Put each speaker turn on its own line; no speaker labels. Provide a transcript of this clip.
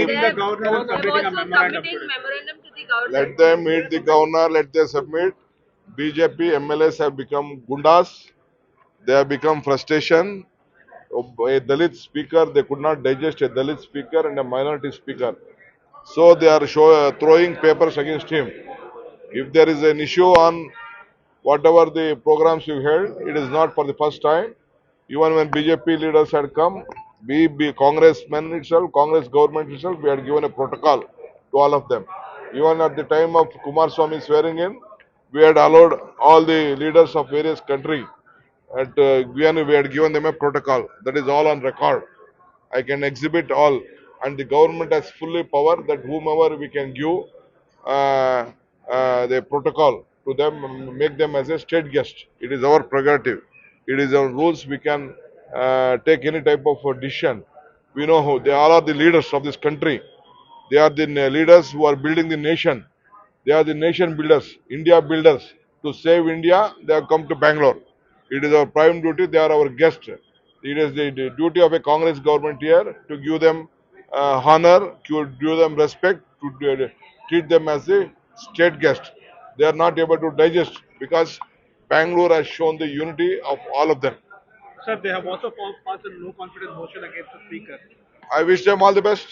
meeting the governor and submitting a memorandum today.
To the government.
Let them meet the governor, let them submit. BJP MLAs have become gundas. They have become frustration. A Dalit speaker, they could not digest a Dalit speaker and a minority speaker. So they are throwing papers against him. If there is an issue on whatever the programs you held, it is not for the first time. Even when BJP leaders had come, we congressmen itself, Congress government itself, we had given a protocol to all of them. Even at the time of Kumar Swamy swearing in, we had allowed all the leaders of various country at Guyana, we had given them a protocol. That is all on record. I can exhibit all, and the government has fully power that whomever we can give uh, the protocol to them, make them as a state guest. It is our prerogative. It is our rules. We can take any type of decision. We know who they all are the leaders of this country. They are the leaders who are building the nation. They are the nation builders, India builders. To save India, they have come to Bangalore. It is our prime duty. They are our guests. It is the duty of a Congress government here to give them honor, to give them respect, to treat them as a state guest. They are not able to digest because Bangalore has shown the unity of all of them.
Sir, they have also passed a no confidence motion against the speaker.
I wish them all the best.